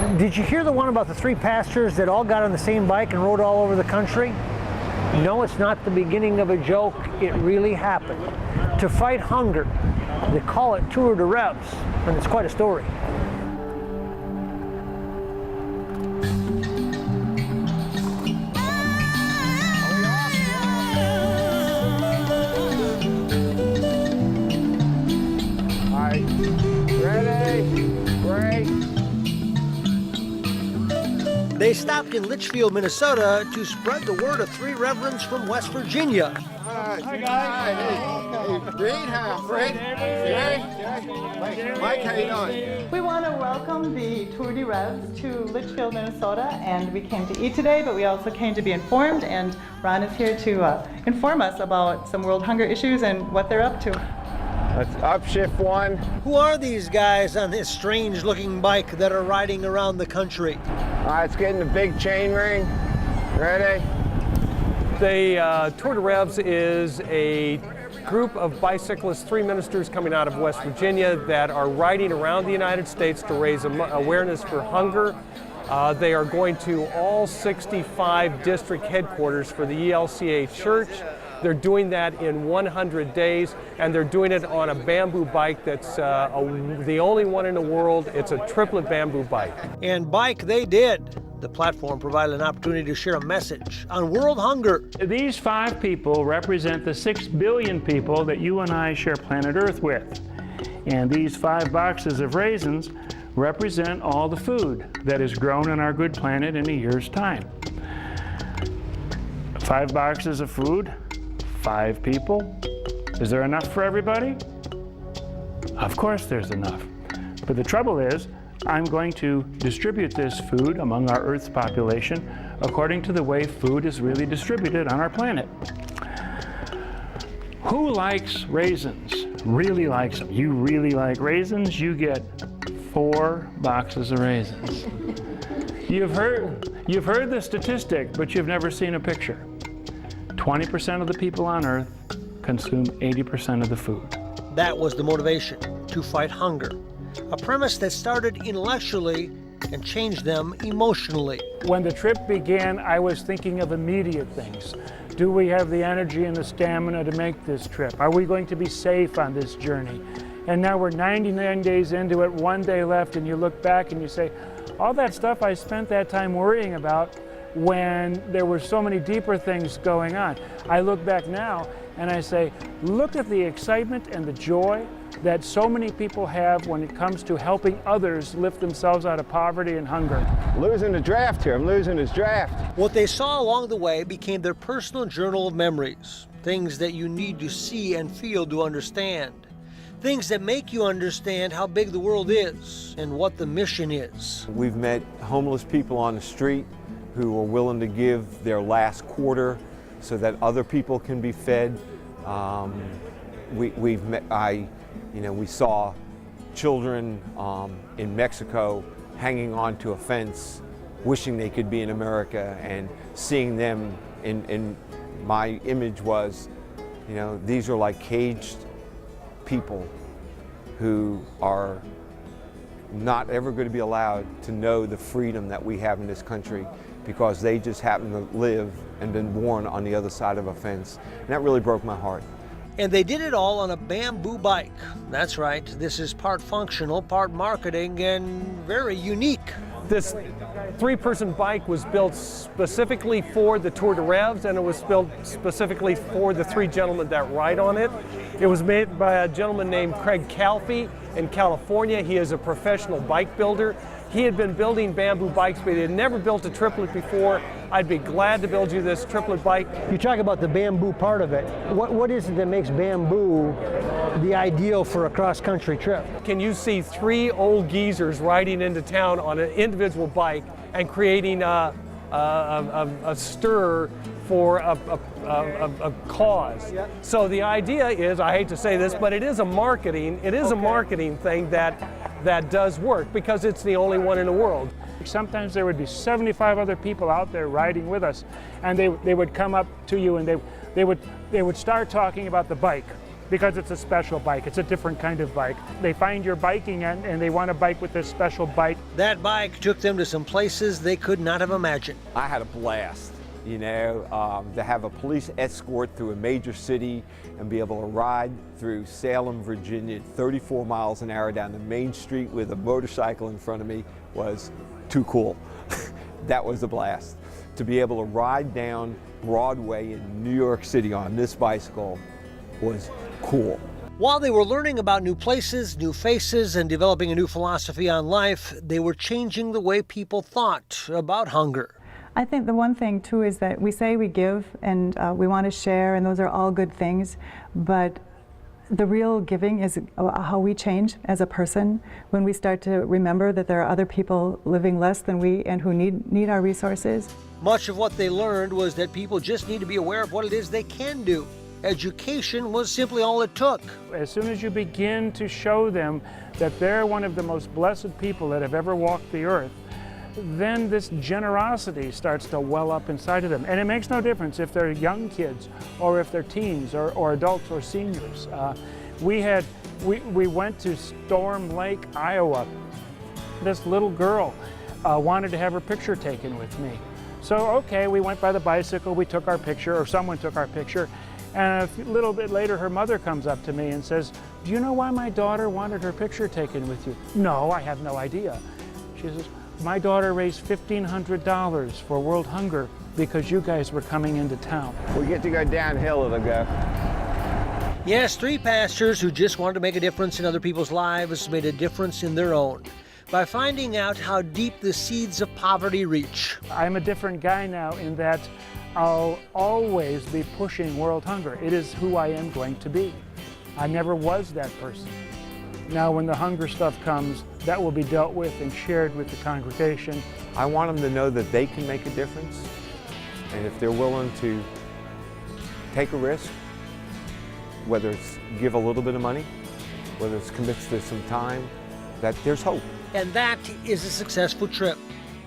Did you hear the one about the three pastors that all got on the same bike and rode all over the country? No, it's not the beginning of a joke. It really happened. To fight hunger. They call it Three Revs, and it's quite a story. All right, ready, break. They stopped in Litchfield, Minnesota to spread the word of three reverends from West Virginia. Hi, guys. Hey, Reed, hi, Fred. Jerry. Mike, how you doing? We want to welcome the Three Revs to Litchfield, Minnesota, and we came to eat today, but we also came to be informed, and Ron is here to inform us about some world hunger issues and what they're up to. Let's up shift one. Who are these guys on this strange-looking bike that are riding around the country? All right, let's get in the big chain ring. Ready? The Three Revs is a group of bicyclists, three ministers coming out of West Virginia that are riding around the United States to raise awareness for hunger. They are going to all 65 district headquarters for the ELCA Church. They're doing that in 100 days, and they're doing it on a bamboo bike that's the only one in the world. It's a triplet bamboo bike. And bike they did. The platform provided an opportunity to share a message on world hunger. These 5 people represent the 6 billion people that you and I share planet Earth with. And these 5 boxes of raisins represent all the food that is grown on our good planet in a year's time. 5 boxes of food, 5 people. Is there enough for everybody? Of course there's enough. But the trouble is, I'm going to distribute this food among our Earth's population according to the way food is really distributed on our planet. Who likes raisins? Really likes them. You really like raisins? You get 4 boxes of raisins. You've heard the statistic, but you've never seen a picture. 20% of the people on Earth consume 80% of the food. That was the motivation, to fight hunger. A premise that started intellectually and changed them emotionally. When the trip began, I was thinking of immediate things. Do we have the energy and the stamina to make this trip? Are we going to be safe on this journey? And now we're 99 days into it, 1 day left, and you look back and you say, all that stuff I spent that time worrying about when there were so many deeper things going on. I look back now and I say, look at the excitement and the joy that so many people have when it comes to helping others lift themselves out of poverty and hunger. Losing the draft here. I'm losing his draft. What they saw along the way became their personal journal of memories, things that you need to see and feel to understand, things that make you understand how big the world is and what the mission is. We've met homeless people on the street who are willing to give their last quarter so that other people can be fed. We saw children in Mexico hanging on to a fence, wishing they could be in America, and seeing them in my image was, these are like caged people who are not ever going to be allowed to know the freedom that we have in this country because they just happen to live and been born on the other side of a fence. And that really broke my heart. And they did it all on a bamboo bike. That's right, this is part functional, part marketing, and very unique. This 3-person bike was built specifically for the Three Revs, and it was built specifically for the 3 gentlemen that ride on it. It was made by a gentleman named Craig Calfee in California. He is a professional bike builder. He had been building bamboo bikes, but he had never built a triplet before. I'd be glad to build you this triplet bike. You talk about the bamboo part of it. What is it that makes bamboo the ideal for a cross-country trip? Can you see 3 old geezers riding into town on an individual bike and creating a stir for a cause? So the idea is, I hate to say this, but it is a marketing thing that does work because it's the only one in the world. Sometimes there would be 75 other people out there riding with us, and they would come up to you and they would start talking about the bike. because it's a special bike. It's a different kind of bike. They find you're biking and they want to bike with this special bike. That bike took them to some places they could not have imagined. I had a blast, you know, to have a police escort through a major city and be able to ride through Salem, Virginia, 34 miles an hour down the main street with a motorcycle in front of me was too cool. That was a blast. To be able to ride down Broadway in New York City on this bicycle was cool. While they were learning about new places, new faces, and developing a new philosophy on life, they were changing the way people thought about hunger. I think the one thing too is that we say we give and we want to share, and those are all good things, but the real giving is how we change as a person when we start to remember that there are other people living less than we and who need our resources. Much of what they learned was that people just need to be aware of what it is they can do. Education was simply all it took. As soon as you begin to show them that they're one of the most blessed people that have ever walked the earth, then this generosity starts to well up inside of them. And it makes no difference if they're young kids or if they're teens or adults or seniors. We went to Storm Lake, Iowa. This little girl wanted to have her picture taken with me. So, okay, we went by the bicycle, we took our picture, or someone took our picture, and a little bit later her mother comes up to me and says, "Do you know why my daughter wanted her picture taken with you?" "No, I have no idea." She says, "My daughter raised $1,500 for World Hunger because you guys were coming into town." We get to go downhill it'll go. Yes, three pastors who just wanted to make a difference in other people's lives made a difference in their own by finding out how deep the seeds of poverty reach. I'm a different guy now in that I'll always be pushing world hunger. It is who I am going to be. I never was that person. Now when the hunger stuff comes, that will be dealt with and shared with the congregation. I want them to know that they can make a difference, and if they're willing to take a risk, whether it's give a little bit of money, whether it's commit to some time, that there's hope. And that is a successful trip.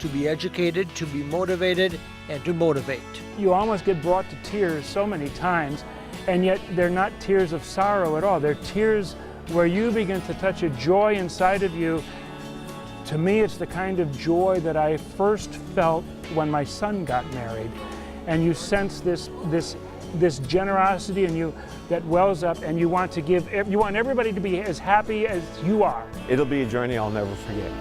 To be educated, to be motivated, and to motivate. You almost get brought to tears so many times, and yet they're not tears of sorrow at all. They're tears where you begin to touch a joy inside of you. To me, it's the kind of joy that I first felt when my son got married. And you sense this generosity in you that wells up, and you want to give, you want everybody to be as happy as you are. It'll be a journey I'll never forget.